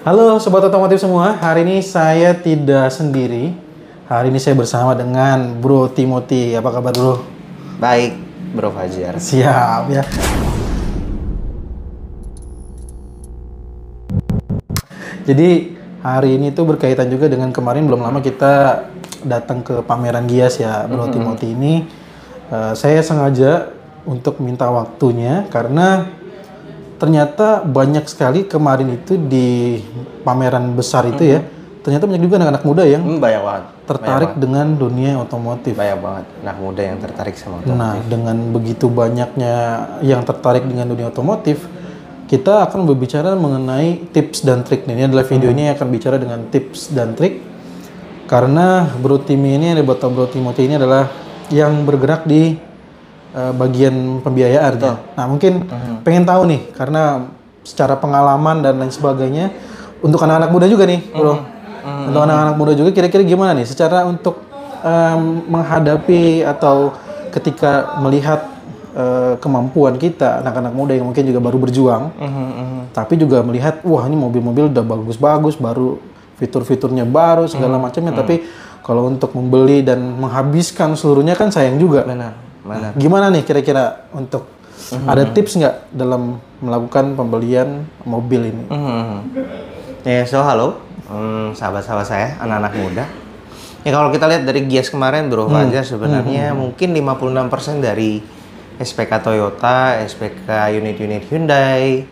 Halo Sobat Otomotif semua, hari ini saya tidak sendiri. Hari ini saya bersama dengan Bro Timothy. Apa kabar Bro? Baik, Bro Fajar. Siap ya. Jadi hari ini tuh berkaitan juga dengan kemarin belum lama kita datang ke pameran Gias ya Bro Timothy ini. Saya sengaja untuk minta waktunya karena ternyata banyak sekali kemarin itu di pameran besar itu ya. Ternyata banyak juga anak-anak muda yang Banyak banget. tertarik dengan dunia otomotif. Banyak banget anak muda yang tertarik sama otomotif. Nah, dengan begitu banyaknya yang tertarik dengan dunia otomotif, kita akan berbicara mengenai tips dan trik. Ini adalah video ini akan bicara dengan tips dan trik. Karena Bro Timmy ini, Bro Timothy ini adalah yang bergerak di bagian pembiayaan. Ya. Nah, mungkin pengen tahu nih, karena secara pengalaman dan lain sebagainya, untuk anak-anak muda juga nih, Bro. Untuk anak-anak muda juga kira-kira gimana nih secara untuk menghadapi atau ketika melihat kemampuan kita anak-anak muda yang mungkin juga baru berjuang, tapi juga melihat wah ini mobil-mobil udah bagus-bagus, baru fitur-fiturnya baru segala macamnya, tapi kalau untuk membeli dan menghabiskan seluruhnya kan sayang juga. Benar. Gimana nih kira-kira untuk ada tips nggak dalam melakukan pembelian mobil ini? Ya, halo, sahabat-sahabat saya, anak-anak muda. Ya kalau kita lihat dari Gias kemarin, Bro Fajar, sebenarnya mungkin 56% dari SPK Toyota, SPK unit-unit Hyundai,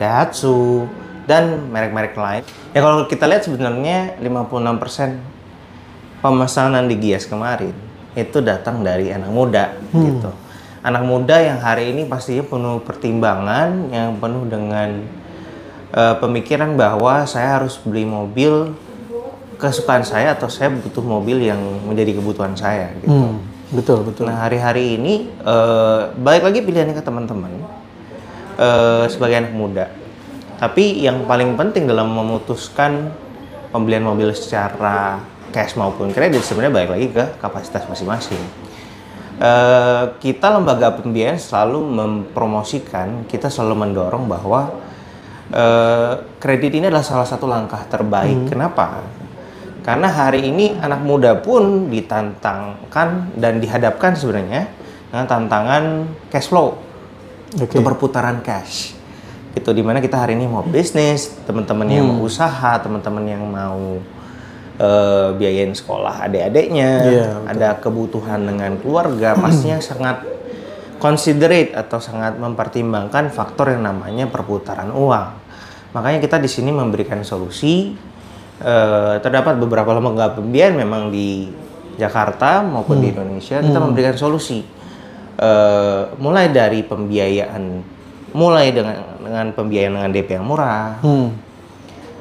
Daihatsu, dan merek-merek lain. Ya kalau kita lihat sebenarnya 56% pemesanan di Gias kemarin itu datang dari anak muda gitu. Anak muda yang hari ini pastinya penuh pertimbangan, yang penuh dengan pemikiran bahwa saya harus beli mobil kesukaan saya atau saya butuh mobil yang menjadi kebutuhan saya gitu. Betul. Nah, hari-hari ini balik lagi pilihannya ke teman-teman sebagai anak muda. Tapi yang paling penting dalam memutuskan pembelian mobil secara cash maupun kredit sebenarnya balik lagi ke kapasitas masing-masing. Kita lembaga pembiayaan selalu mempromosikan, kita selalu mendorong bahwa kredit ini adalah salah satu langkah terbaik. Kenapa? Karena hari ini anak muda pun ditantangkan dan dihadapkan sebenarnya dengan tantangan cash flow, itu perputaran cash. Itu dimana kita hari ini mau bisnis, teman-teman yang mau usaha, teman-teman yang mau biayain sekolah adik-adiknya, ada kebutuhan dengan keluarga, pastinya sangat considerate atau sangat mempertimbangkan faktor yang namanya perputaran uang. Makanya kita di sini memberikan solusi. Terdapat beberapa lembaga pembiayaan memang di Jakarta maupun di Indonesia, kita memberikan solusi. Mulai dari pembiayaan, mulai dengan pembiayaan dengan DP yang murah,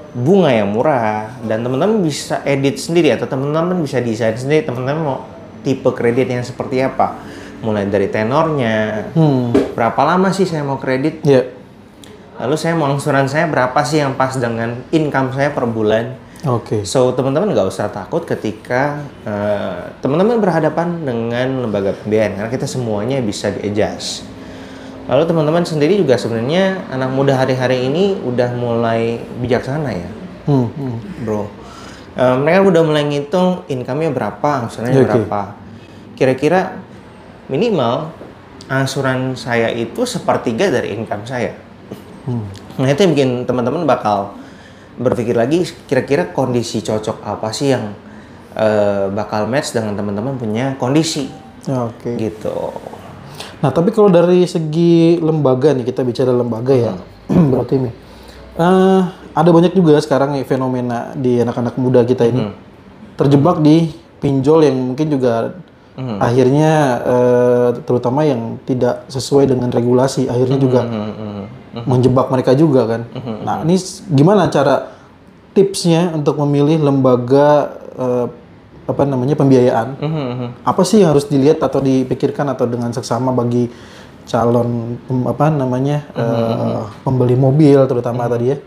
bunga yang murah, dan teman-teman bisa edit sendiri atau teman-teman bisa desain sendiri, teman-teman mau tipe kredit yang seperti apa, mulai dari tenornya, berapa lama sih saya mau kredit, lalu saya mau angsuran saya berapa sih yang pas dengan income saya per bulan. So teman-teman nggak usah takut ketika teman-teman berhadapan dengan lembaga pembiayaan, karena kita semuanya bisa di-adjust. Lalu teman-teman sendiri juga sebenarnya anak muda hari-hari ini udah mulai bijaksana ya, Bro. Mereka udah mulai ngitung income-nya berapa, angsurannya berapa. Kira-kira minimal angsuran saya itu sepertiga dari income saya. Nah itu yang bikin teman-teman bakal berpikir lagi kira-kira kondisi cocok apa sih yang bakal match dengan teman-teman punya kondisi. Gitu. Nah, tapi kalau dari segi lembaga nih, kita bicara lembaga ya, berarti nih, ada banyak juga sekarang nih fenomena di anak-anak muda kita ini terjebak di pinjol yang mungkin juga akhirnya terutama yang tidak sesuai dengan regulasi, akhirnya juga menjebak mereka juga kan. Nah, ini gimana cara tipsnya untuk memilih lembaga pembiayaan? Apa sih yang harus dilihat atau dipikirkan atau dengan seksama bagi calon pembeli mobil terutama tadi ya?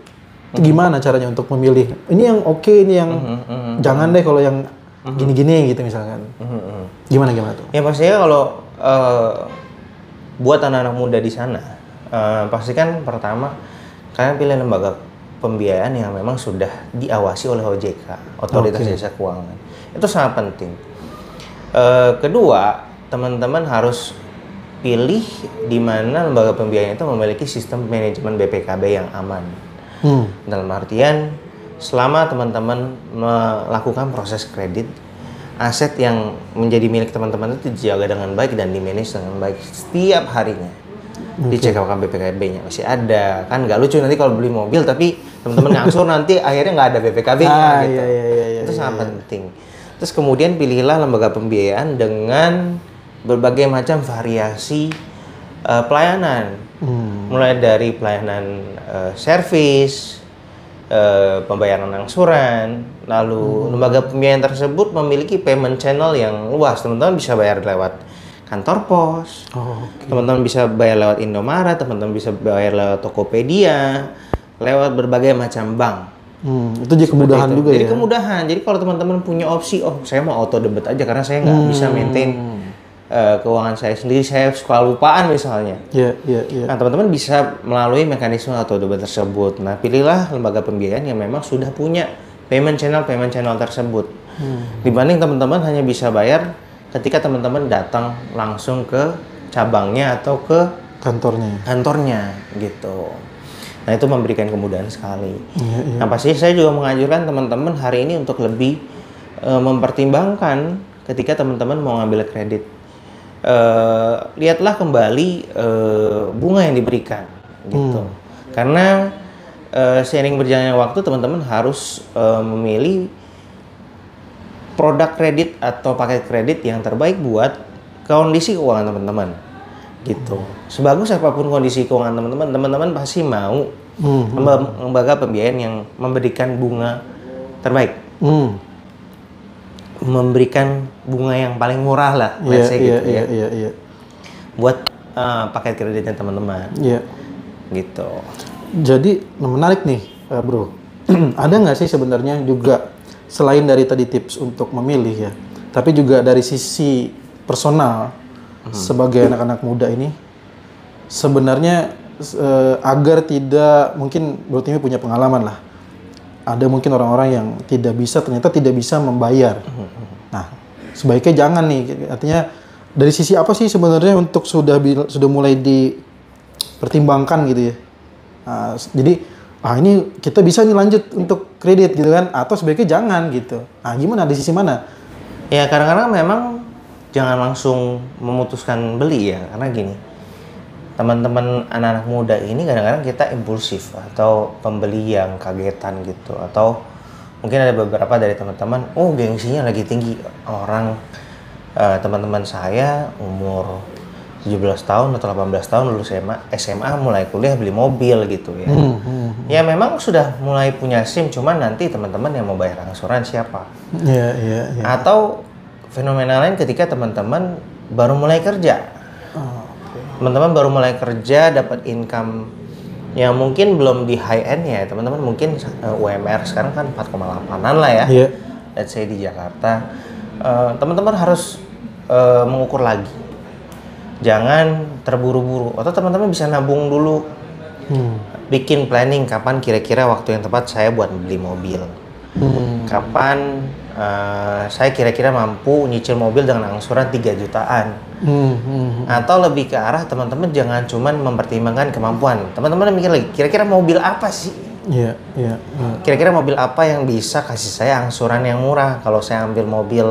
Itu gimana caranya untuk memilih? Ini yang oke, ini yang jangan deh kalau yang gini-gini gitu misalkan. Gimana tuh? Ya pastinya kalau buat anak-anak muda di sana, pastikan pertama kalian pilih lembaga pembiayaan yang memang sudah diawasi oleh OJK, Otoritas Jasa Keuangan. Itu sangat penting. Kedua, teman-teman harus pilih di mana lembaga pembiayaan itu memiliki sistem manajemen BPKB yang aman. Dalam artian, selama teman-teman melakukan proses kredit, aset yang menjadi milik teman-teman itu dijaga dengan baik dan di-manage dengan baik setiap harinya. Dicek apakah BPKB-nya masih ada. Kan nggak lucu nanti kalau beli mobil tapi teman-teman ngangsur nanti akhirnya nggak ada BPKB-nya gitu. Itu sangat penting. Terus kemudian pilihlah lembaga pembiayaan dengan berbagai macam variasi pelayanan. Mulai dari pelayanan servis, pembayaran angsuran, lalu lembaga pembiayaan tersebut memiliki payment channel yang luas. Teman-teman bisa bayar lewat kantor pos, teman-teman bisa bayar lewat Indomaret, teman-teman bisa bayar lewat Tokopedia, lewat berbagai macam bank. Itu jadi kemudahan juga jadi ya? kemudahan. Jadi kalau teman-teman punya opsi, saya mau auto debit aja karena saya nggak bisa maintain keuangan saya sendiri, saya suka lupaan misalnya. Nah, teman-teman bisa melalui mekanisme auto debit tersebut. Nah, pilihlah lembaga pembiayaan yang memang sudah punya payment channel tersebut. Dibanding teman-teman hanya bisa bayar ketika teman-teman datang langsung ke cabangnya atau ke kantornya gitu. Nah, itu memberikan kemudahan sekali. Nah, pasti saya juga menganjurkan teman-teman hari ini untuk lebih mempertimbangkan ketika teman-teman mau ngambil kredit. Lihatlah kembali bunga yang diberikan gitu. Karena seiring berjalannya waktu teman-teman harus memilih produk kredit atau paket kredit yang terbaik buat kondisi keuangan teman-teman gitu. Sebagus apapun kondisi keuangan teman-teman, teman-teman pasti mau lembaga pembiayaan yang memberikan bunga terbaik, memberikan bunga yang paling murah lah, let's say gitu ya, buat paket kreditnya teman-teman, gitu. Jadi menarik nih, bro. Ada nggak sih sebenarnya juga selain dari tadi tips untuk memilih ya, tapi juga dari sisi personal sebagai anak-anak muda ini sebenarnya agar tidak, mungkin Bro Timi punya pengalaman lah, ada mungkin orang-orang yang ternyata tidak bisa membayar. Nah, sebaiknya jangan nih, artinya dari sisi apa sih sebenarnya untuk sudah mulai dipertimbangkan gitu ya. Nah, jadi ini kita bisa nih lanjut untuk kredit gitu kan, atau sebaiknya jangan gitu. Nah, gimana, di sisi mana? Ya, kadang-kadang memang jangan langsung memutuskan beli ya, karena gini, teman-teman anak-anak muda ini kadang-kadang kita impulsif atau pembeli yang kagetan gitu, atau mungkin ada beberapa dari teman-teman, gengsinya lagi tinggi, orang teman-teman saya umur 17 tahun atau 18 tahun lulus SMA mulai kuliah beli mobil gitu ya. Ya memang sudah mulai punya SIM, cuman nanti teman-teman yang mau bayar angsuran siapa? Atau fenomena lain ketika teman-teman baru mulai kerja. Teman-teman baru mulai kerja, dapat income yang mungkin belum di high end ya. Teman-teman mungkin UMR sekarang kan 4,8an lah ya. Let's say di Jakarta. Teman-teman harus mengukur lagi. Jangan terburu-buru, atau teman-teman bisa nabung dulu, bikin planning kapan kira-kira waktu yang tepat saya buat beli mobil, kapan saya kira-kira mampu nyicil mobil dengan angsuran 3 jutaan, atau lebih ke arah teman-teman jangan cuman mempertimbangkan kemampuan, teman-teman mikir lagi kira-kira mobil apa sih, kira-kira mobil apa yang bisa kasih saya angsuran yang murah. Kalau saya ambil mobil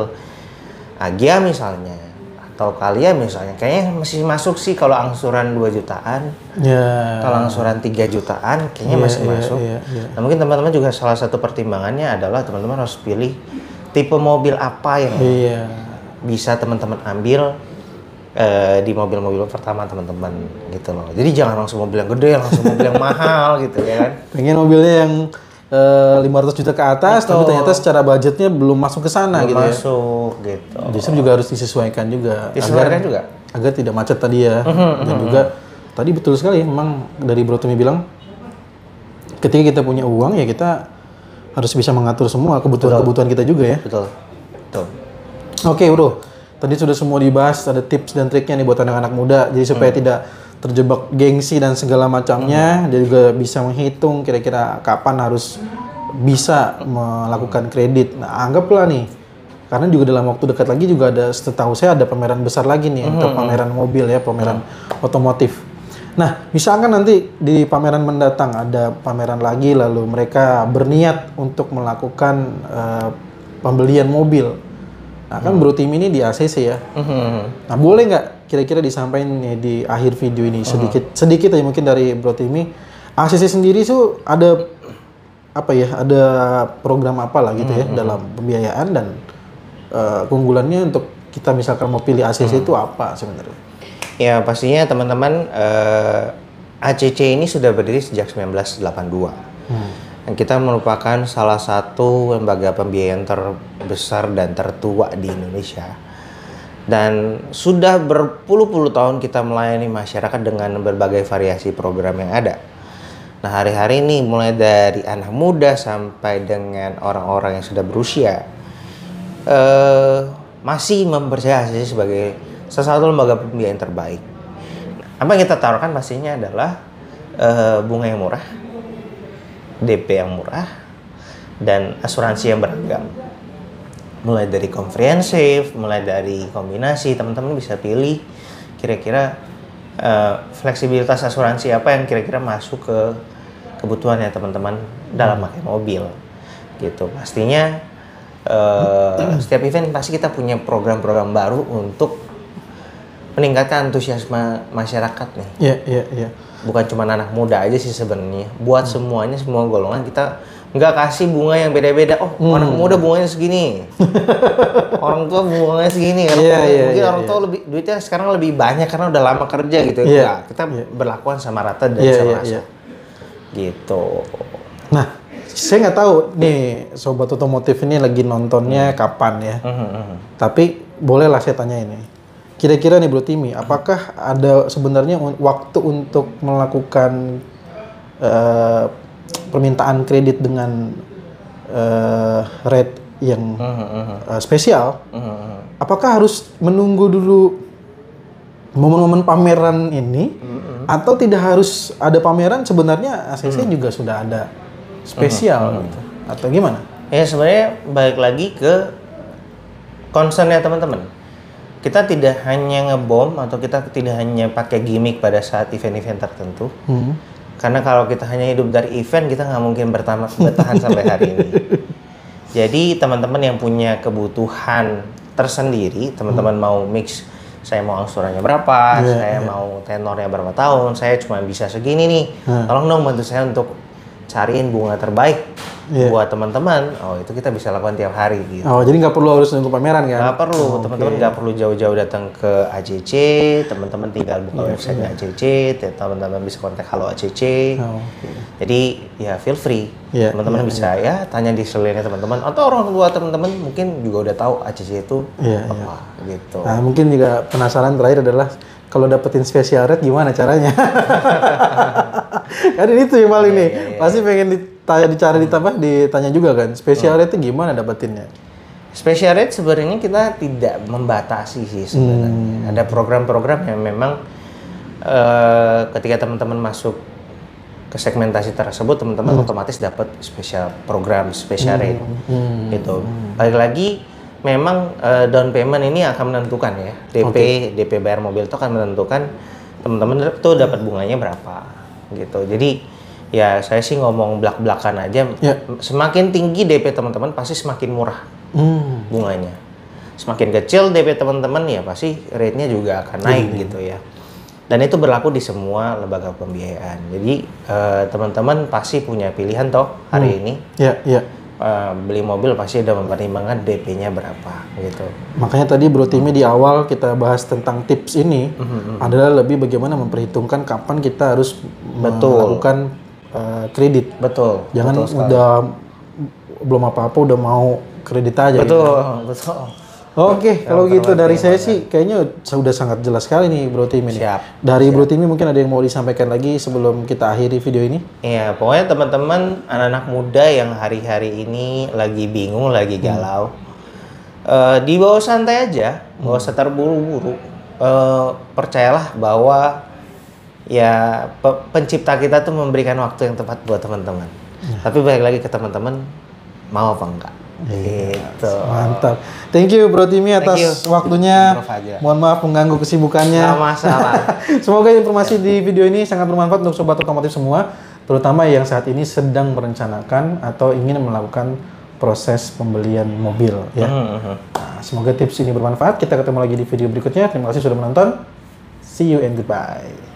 Agya misalnya, atau kalian misalnya, kayaknya masih masuk sih kalau angsuran 2 jutaan. Kalau angsuran 3 jutaan kayaknya masih masuk. Nah, mungkin teman-teman juga salah satu pertimbangannya adalah teman-teman harus pilih tipe mobil apa yang bisa teman-teman ambil di mobil-mobil pertama teman-teman gitu loh. Jadi jangan langsung mobil yang gede, langsung mobil yang mahal gitu ya kan. Pengen mobilnya yang 500 juta ke atas, tapi ternyata secara budgetnya belum masuk ke sana gitu ya. Gitu. Justru juga harus disesuaikan juga. Agar tidak macet tadi ya. Dan juga tadi betul sekali, memang dari Bro Timi bilang, ketika kita punya uang ya kita harus bisa mengatur semua kebutuhan kita juga ya. Betul. Oke, Bro. Tadi sudah semua dibahas, ada tips dan triknya nih buat anak-anak muda. Jadi supaya tidak terjebak gengsi dan segala macamnya. Dia juga bisa menghitung kira-kira kapan harus bisa melakukan kredit. Nah, anggaplah nih, karena juga dalam waktu dekat lagi juga ada, setahu saya ada pameran besar lagi nih untuk pameran mobil ya, pameran otomotif. Nah, misalkan nanti di pameran mendatang ada pameran lagi, lalu mereka berniat untuk melakukan pembelian mobil. Nah, kan Bro Tim ini di ACC ya. Nah, boleh nggak kira-kira disampaikan nih di akhir video ini sedikit aja mungkin dari Bro Timi. ACC sendiri tuh ada apa ya? Ada program apa lah gitu ya dalam pembiayaan dan keunggulannya untuk kita misalkan mau pilih ACC itu apa sebenarnya? Ya pastinya teman-teman ACC ini sudah berdiri sejak 1982. Dan kita merupakan salah satu lembaga pembiayaan terbesar dan tertua di Indonesia. Dan sudah berpuluh-puluh tahun kita melayani masyarakat dengan berbagai variasi program yang ada. Nah, hari-hari ini mulai dari anak muda sampai dengan orang-orang yang sudah berusia masih mempercayai ACC sebagai salah satu lembaga pembiayaan terbaik. Apa yang kita tawarkan pastinya adalah bunga yang murah, DP yang murah, dan asuransi yang beragam. Mulai dari komprehensif, mulai dari kombinasi, teman-teman bisa pilih kira-kira fleksibilitas asuransi apa yang kira-kira masuk ke kebutuhannya teman-teman dalam pakai mobil. Gitu. Pastinya setiap event pasti kita punya program-program baru untuk meningkatkan antusiasme masyarakat nih. Iya. Bukan cuma anak muda aja sih sebenarnya. Buat semuanya, semua golongan kita nggak kasih bunga yang beda-beda. Oh, anak muda bunganya segini. Orang tua bunganya segini. Mungkin orang tua lebih duitnya sekarang lebih banyak karena udah lama kerja gitu. Nah, kita berlakuan sama rata dan sama rasa. Gitu. Nah, saya nggak tahu nih sobat otomotif ini lagi nontonnya kapan ya. Tapi bolehlah saya tanya ini. Kira-kira nih Bro Timi, apakah ada sebenarnya waktu untuk melakukan permintaan kredit dengan rate yang spesial? Apakah harus menunggu dulu momen-momen pameran ini, atau tidak harus ada pameran sebenarnya ACC juga sudah ada spesial gitu, atau gimana? Ya sebenarnya balik lagi ke concernnya teman-teman. Kita tidak hanya ngebom atau kita tidak hanya pakai gimmick pada saat event-event tertentu. Karena kalau kita hanya hidup dari event, kita nggak mungkin bertahan sampai hari ini. Jadi teman-teman yang punya kebutuhan tersendiri, teman-teman mau mix, saya mau angsurannya berapa, saya mau tenornya berapa tahun, saya cuma bisa segini nih. Tolong dong bantu saya untuk cariin bunga terbaik buat teman-teman. Oh, itu kita bisa lakukan tiap hari gitu. Oh, jadi nggak perlu harus nunggu pameran kan? Nggak perlu, teman-teman nggak perlu jauh-jauh datang ke ACC, teman-teman tinggal buka website ACC, teman-teman bisa kontak Halo ACC. Jadi ya feel free, teman-teman bisa ya tanya di sekelilingnya teman-teman, atau orang tua teman-teman mungkin juga udah tahu ACC itu apa gitu. Nah, mungkin juga penasaran terakhir adalah kalau dapetin special rate gimana caranya? Kan itu yang paling nih, pasti pengen ditanya juga kan, special rate itu gimana dapetinnya? Special rate sebenarnya kita tidak membatasi sih sebenarnya. Ada program-program yang memang ketika teman-teman masuk ke segmentasi tersebut, teman-teman otomatis dapat special program, special rate gitu. Balik lagi, memang down payment ini akan menentukan ya, DP bayar mobil itu akan menentukan teman-teman tuh dapat bunganya berapa gitu. Jadi ya saya sih ngomong belak-belakan aja, semakin tinggi DP teman-teman pasti semakin murah bunganya. Semakin kecil DP teman-teman ya pasti rate-nya juga akan naik gitu ya. Dan itu berlaku di semua lembaga pembiayaan. Jadi teman-teman pasti punya pilihan toh hari ini. Beli mobil pasti ada mempertimbangkan DP-nya berapa gitu. Makanya tadi Bro Timi di awal kita bahas tentang tips ini adalah lebih bagaimana memperhitungkan kapan kita harus melakukan kredit. Jangan udah belum apa-apa udah mau kredit aja. Betul. Oke, kalau gitu dari saya sih kayaknya sudah sangat jelas sekali nih Bro Timi. Dari Bro Timi mungkin ada yang mau disampaikan lagi sebelum kita akhiri video ini? Iya, pokoknya teman-teman anak-anak muda yang hari-hari ini lagi bingung, lagi galau, dibawa santai aja, nggak usah terburu-buru. Percayalah bahwa ya pencipta kita tuh memberikan waktu yang tepat buat teman-teman. Tapi balik lagi ke teman-teman, mau apa enggak? Gitu. Mantap. Thank you Bro Timi atas waktunya. Mohon maaf mengganggu kesibukannya. Nggak masalah. Semoga informasi di video ini sangat bermanfaat untuk sobat otomotif semua, terutama yang saat ini sedang merencanakan atau ingin melakukan proses pembelian mobil ya. Nah, semoga tips ini bermanfaat. Kita ketemu lagi di video berikutnya. Terima kasih sudah menonton. See you and goodbye.